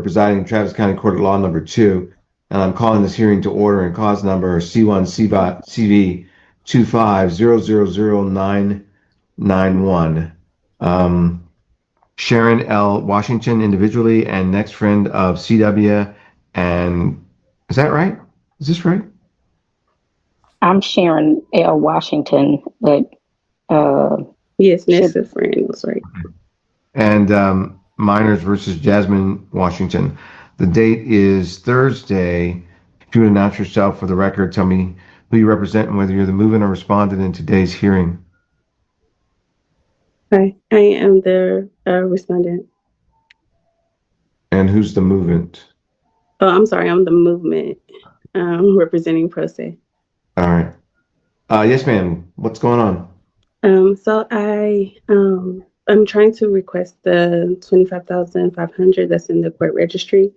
presiding in Travis County Court of Law number 2, and I'm calling this hearing to order in cause number C1 CV 25000991. Sharon L. Washington individually and next friend of CW. And is that right? Is this right? I'm Sharon L. Washington, but yes, next friend was right. And Miners versus Jasmine Washington. The date is Thursday. If you would announce yourself for the record, tell me who you represent and whether you're the movement or respondent in today's hearing. Hi, I am the respondent. And who's the movement? Oh, I'm sorry, I'm the movement representing Pro Se. All right. Yes, ma'am. What's going on? So I'm trying to request the $25,500 that's in the court registry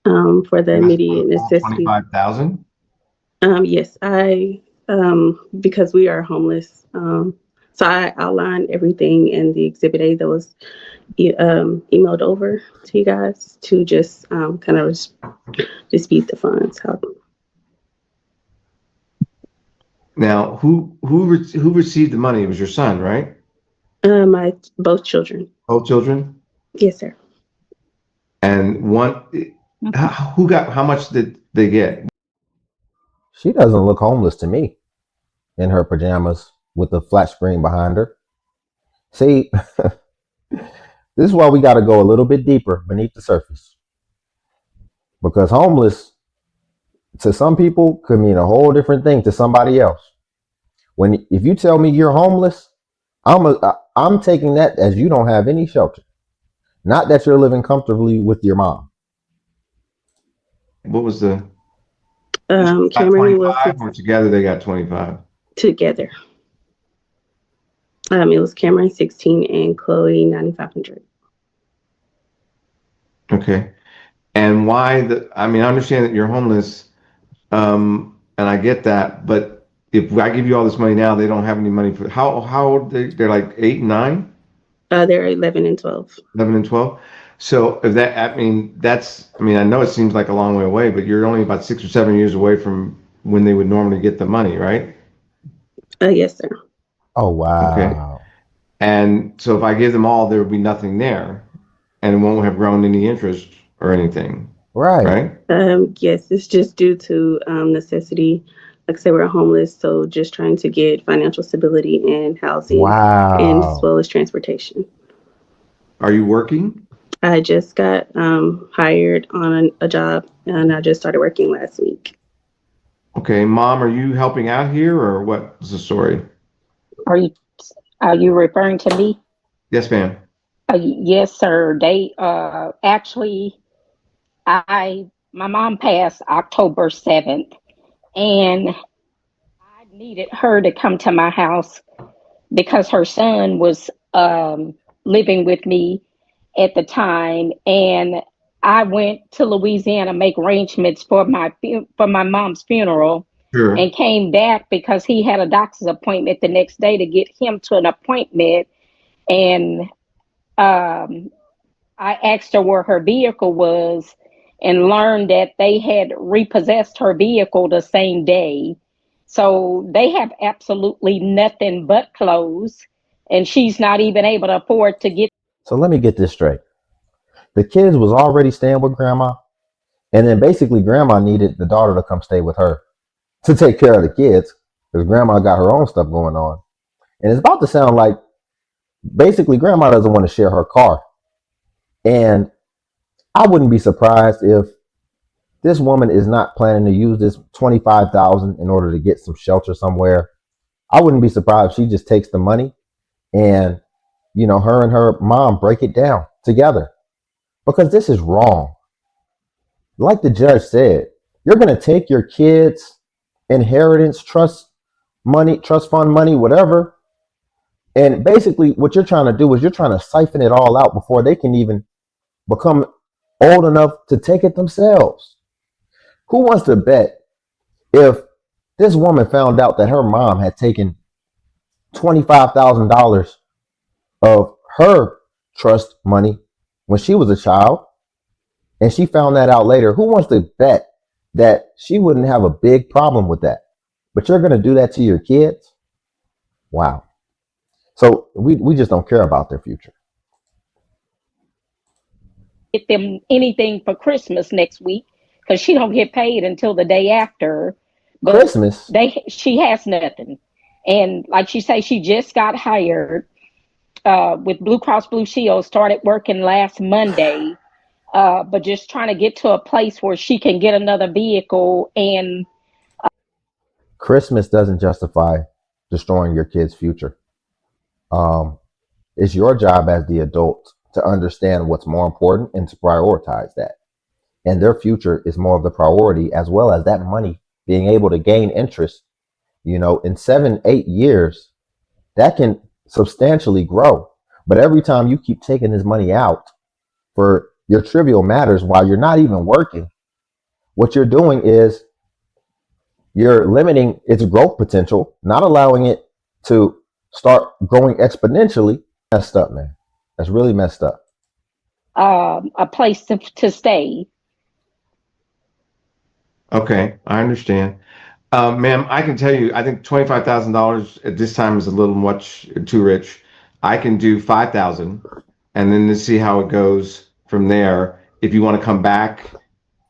for the immediate necessity. 25,000? Yes, because we are homeless. So I outlined everything in the Exhibit A that was emailed over to you guys to just kind of dispute the funds. Now, who received the money? It was your son, right? My both children. Both children? Yes, sir. And how much did they get? She doesn't look homeless to me in her pajamas with the flat screen behind her. See, this is why we got to go a little bit deeper beneath the surface. Because homeless to some people could mean a whole different thing to somebody else. If you tell me you're homeless, I'm taking that as you don't have any shelter. Not that you're living comfortably with your mom. What was the Cameron was or together they got 25? Together. It was Cameron 16 and Chloe 9,500. Okay. And why I understand that you're homeless, and I get that, but if I give you all this money now, they don't have any money for how old they're like 8 and 9? They're 11 and 12. 11 and 12. So if that, I know it seems like a long way away, but you're only about 6 or 7 years away from when they would normally get the money, right? Yes, sir. Oh, wow. Okay. And so if I give them all, there would be nothing there, and it won't have grown any interest or anything. Right. Yes, it's just due to necessity. Like I said, we're homeless, so just trying to get financial stability and housing, and as well as transportation. Are you working? I just got hired on a job, and I just started working last week. Okay, Mom, are you helping out here, or what's the story? Are you referring to me? Yes, ma'am. Yes, sir. They actually, my mom passed October 7th, and I needed her to come to my house because her son was living with me at the time, and I went to Louisiana to make arrangements for my mom's funeral. Sure. And came back because he had a doctor's appointment the next day to get him to an appointment. And I asked her where her vehicle was and learned that they had repossessed her vehicle the same day. So they have absolutely nothing but clothes, and she's not even able to afford to get. So let me get this straight. The kids was already staying with grandma, and then basically grandma needed the daughter to come stay with her to take care of the kids because grandma got her own stuff going on. And it's about to sound like basically grandma doesn't want to share her car. And I wouldn't be surprised if this woman is not planning to use this $25,000 in order to get some shelter somewhere. I wouldn't be surprised if she just takes the money and, her and her mom break it down together, because this is wrong. Like the judge said, you're going to take your kids' inheritance, trust fund money, whatever. And basically what you're trying to do is you're trying to siphon it all out before they can even become old enough to take it themselves. Who wants to bet if this woman found out that her mom had taken $25,000 of her trust money when she was a child, and she found that out later, who wants to bet that she wouldn't have a big problem with that? But you're going to do that to your kids? Wow. So we just don't care about their future. Get them anything for Christmas next week because she don't get paid until the day after. But Christmas? she has nothing, and like she say, she just got hired with Blue Cross Blue Shield. Started working last Monday, but just trying to get to a place where she can get another vehicle. And Christmas doesn't justify destroying your kid's future. Um, it's your job as the adult to understand what's more important and to prioritize that. And their future is more of the priority, as well as that money being able to gain interest. In 7-8 years, that can substantially grow. But every time you keep taking this money out for your trivial matters while you're not even working, what you're doing is you're limiting its growth potential, not allowing it to start growing exponentially. Messed up, man. That's really messed up. a place to stay. Okay, I understand. Ma'am, I can tell you, I think $25,000 at this time is a little much too rich. I can do 5,000 and then to see how it goes from there. If you want to come back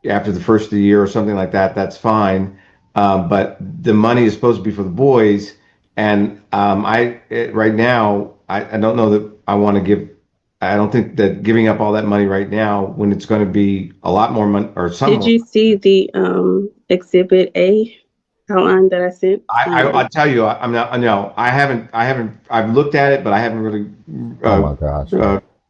after the first of the year or something like that, that's fine. But the money is supposed to be for the boys. And right now, I don't know that I want to give, I don't think that giving up all that money right now when it's going to be a lot more money or some Did more. you see the Exhibit A outline that I sent? I'll tell you, I'm not, no, I've looked at it, but I haven't really Oh uh, my gosh.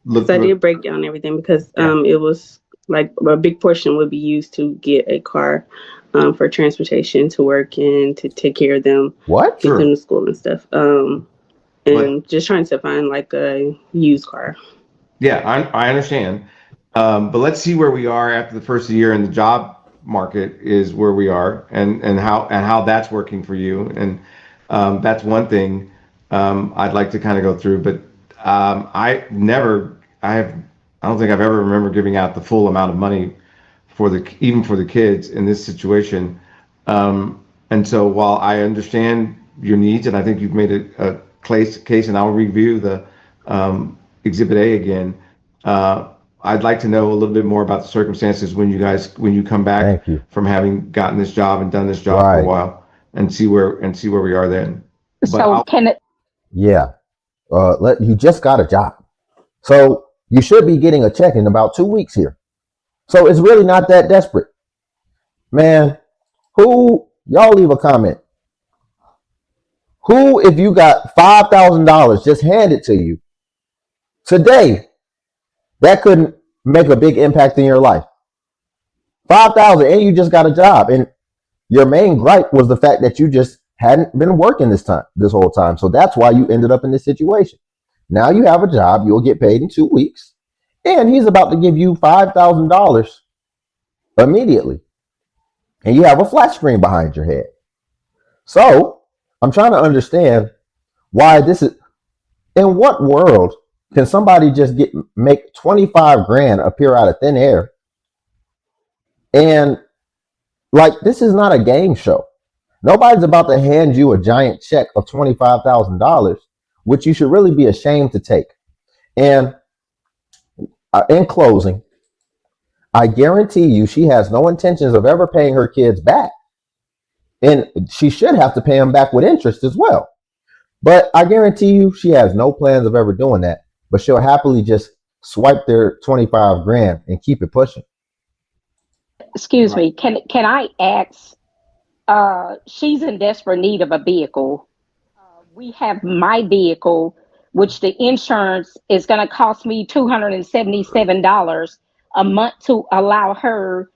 looked So I through it. did break down everything because Yeah. it was like a big portion would be used to get a car for transportation to work and to take care of them, What? get Sure. them to school and stuff. But And just trying to find like a used car. yeah, I understand. But let's see where we are after the first year in the job market is where we are and how that's working for you. And that's one thing I'd like to kind of go through. But I don't think I've ever remember giving out the full amount of money for even for the kids in this situation. And so while I understand your needs, and I think you've made a case, and I'll review the Exhibit A again. I'd like to know a little bit more about the circumstances when you come back Thank you. from having gotten this job and done this job for a Right. while, and see where we are then. But So can it? Yeah. You just got a job. So you should be getting a check in about 2 weeks here. So it's really not that desperate. Man, y'all leave a comment. Who, if you got $5,000 just handed to you today, that couldn't make a big impact in your life? 5,000 and you just got a job. And your main gripe was the fact that you just hadn't been working this whole time. So that's why you ended up in this situation. Now you have a job, you'll get paid in 2 weeks, and he's about to give you $5,000 immediately. And you have a flat screen behind your head. So I'm trying to understand why this is. In what world can somebody just make 25 grand appear out of thin air? And like, this is not a game show. Nobody's about to hand you a giant check of $25,000, which you should really be ashamed to take. And in closing, I guarantee you she has no intentions of ever paying her kids back. And she should have to pay them back with interest as well. But I guarantee you she has no plans of ever doing that. But she'll happily just swipe their 25 grand and keep it pushing. Excuse me. Can I ask? She's in desperate need of a vehicle. We have my vehicle, which the insurance is going to cost me $277 a month to allow her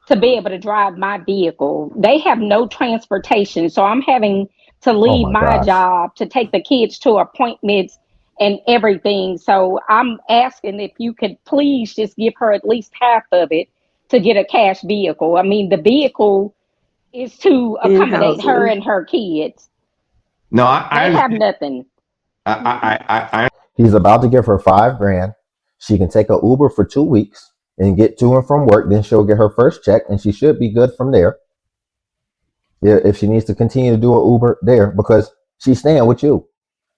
to be able to drive my vehicle. They have no transportation, so I'm having to Oh leave my my gosh. job to take the kids to appointments and everything. So I'm asking if you could please just give her at least half of it to get a cash vehicle. I mean, the vehicle is to And accommodate her housing. and her kids. no, I They have understand. nothing. I He's about to give her 5 grand. She can take a Uber for 2 weeks. and get to and from work. Then she'll get her first check, and she should be good from there. If she needs to continue to do an Uber there, because she's staying with you,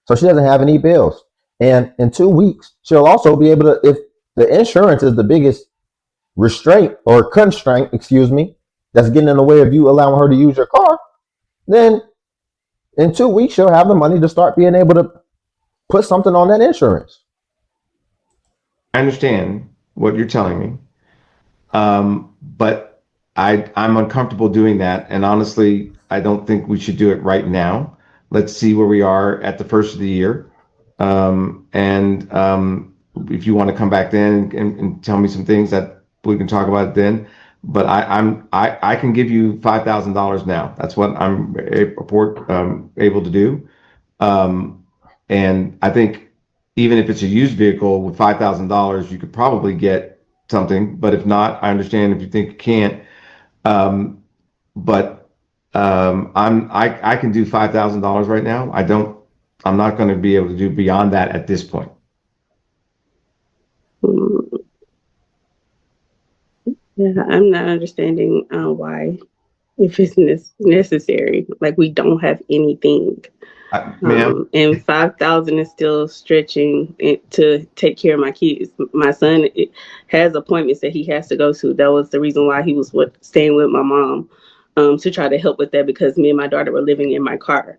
so she doesn't have any bills. And in 2 weeks, she'll also be able to, if the insurance is the biggest restraint or constraint, that's getting in the way of you allowing her to use your car, then in 2 weeks, she'll have the money to start being able to put something on that insurance. I understand what you're telling me, but I'm uncomfortable doing that. And honestly, I don't think we should do it right now. Let's see where we are at the first of the year. If you want to come back then and tell me some things that we can talk about then. But I can give you $5,000 now. That's what I'm able to do. And I think even if it's a used vehicle with $5,000, you could probably get something. But if not, I understand if you think you can't. I can do $5,000 right now. I'm not going to be able to do beyond that at this point. Yeah, I'm not understanding why, if it's necessary, like we don't have anything. And 5,000 is still stretching to take care of my kids. My son has appointments that he has to go to. That was the reason why he was staying with my mom, to try to help with that, because me and my daughter were living in my car.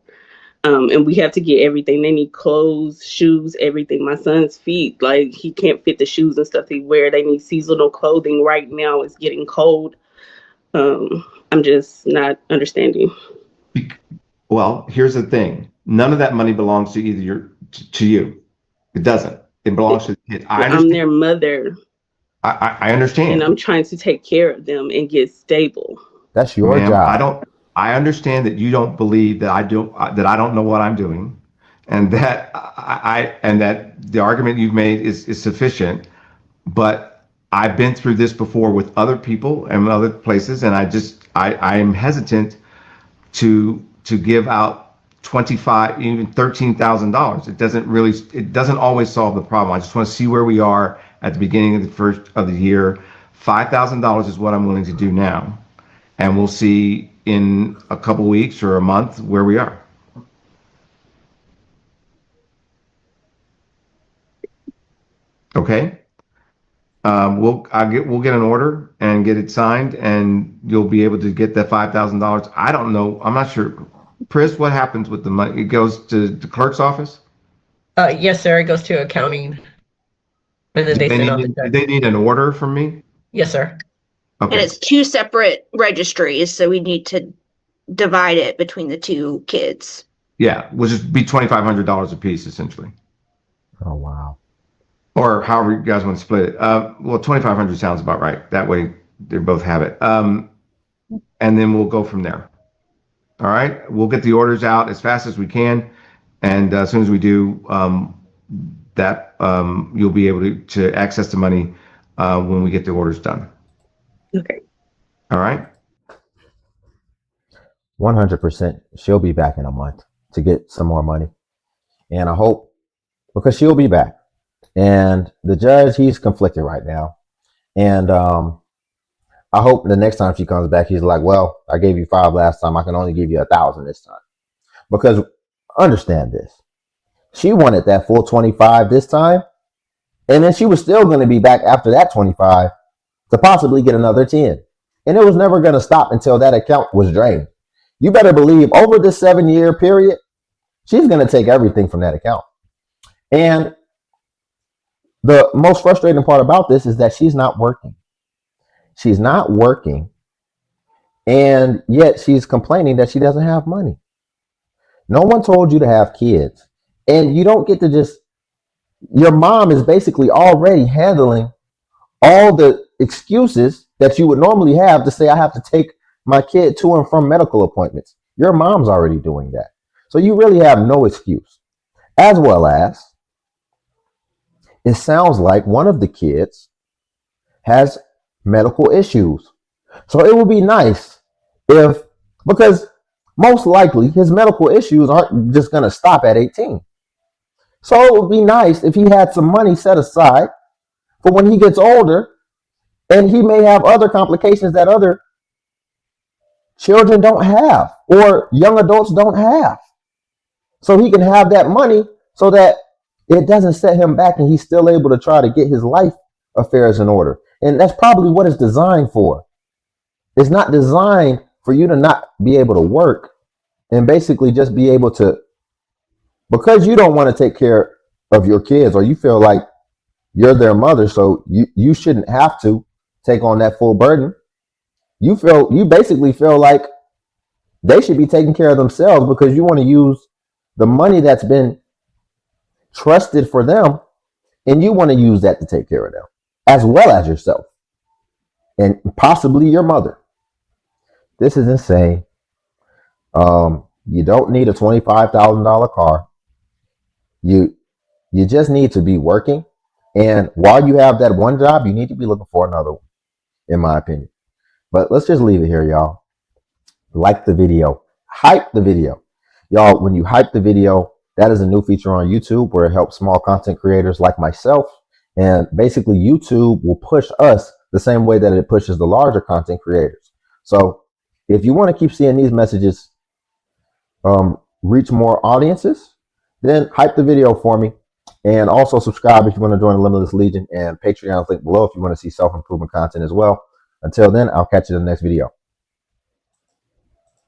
And we have to get everything. They need clothes, shoes, everything. My son's feet, like he can't fit the shoes and stuff he wear. They need seasonal clothing right now. It's getting cold. I'm just not understanding. Well, here's the thing. None of that money belongs to to you. It doesn't. It belongs to the kids. I'm their mother. I understand. And I'm trying to take care of them and get stable. That's your job. I understand that you don't believe that I don't know what I'm doing, and that that the argument you've made is sufficient. But I've been through this before with other people and other places, and I am hesitant to give out $25, even $13,000. It doesn't always solve the problem. I just want to see where we are at the beginning of the first of the year. $5,000 is what I'm willing to do now, and we'll see in a couple weeks or a month where we are. Okay. We'll get an order and get it signed, and you'll be able to get that $5,000. I don't know. I'm not sure. Pris, what happens with the money? It goes to the clerk's office? Yes, sir. It goes to accounting. And then do they need an order from me? Yes, sir. Okay. And it's 2 separate registries, so we need to divide it between the 2 kids. Yeah, which would be $2,500 a piece, essentially. Oh, wow. Or however you guys want to split it. Well, $2,500 sounds about right. That way they both have it. And then we'll go from there. All right. We'll get the orders out as fast as we can. And as soon as we do, you'll be able to access the money when we get the orders done. Okay. All right. 100%. She'll be back in a month to get some more money. And I hope, because she'll be back. And the judge, he's conflicted right now. And I hope the next time she comes back, he's like, well, I gave you 5 last time. I can only give you 1,000 this time. Because understand this. She wanted that full 25 this time. And then she was still going to be back after that 25 to possibly get another 10. And it was never going to stop until that account was drained. You better believe over this 7-year period, she's going to take everything from that account. And the most frustrating part about this is that she's not working. She's not working. And yet she's complaining that she doesn't have money. No one told you to have kids. And you don't get to your mom is basically already handling all the excuses that you would normally have to say, I have to take my kid to and from medical appointments. Your mom's already doing that. So you really have no excuse. As well as, it sounds like one of the kids has medical issues. So it would be nice because most likely his medical issues aren't just going to stop at 18. So it would be nice if he had some money set aside for when he gets older And he may have other complications that other children don't have or young adults don't have. So he can have that money so that it doesn't set him back and he's still able to try to get his life affairs in order. And that's probably what it's designed for. It's not designed for you to not be able to work and basically just be able to, because you don't want to take care of your kids or you feel like you're their mother, so you shouldn't have to take on that full burden. You basically feel like they should be taking care of themselves because you want to use the money that's been trusted for them and you want to use that to take care of them as well as yourself and possibly your mother. This is insane. You don't need a $25,000 car. You just need to be working. And while you have that one job, you need to be looking for another one, in my opinion. But let's just leave it here, y'all. Like the video. Hype the video. Y'all, when you hype the video, that is a new feature on YouTube where it helps small content creators like myself. And basically, YouTube will push us the same way that it pushes the larger content creators. So if you want to keep seeing these messages reach more audiences, then hype the video for me. And also subscribe if you want to join the Limitless Legion, and Patreon's link below if you want to see self-improvement content as well. Until then, I'll catch you in the next video.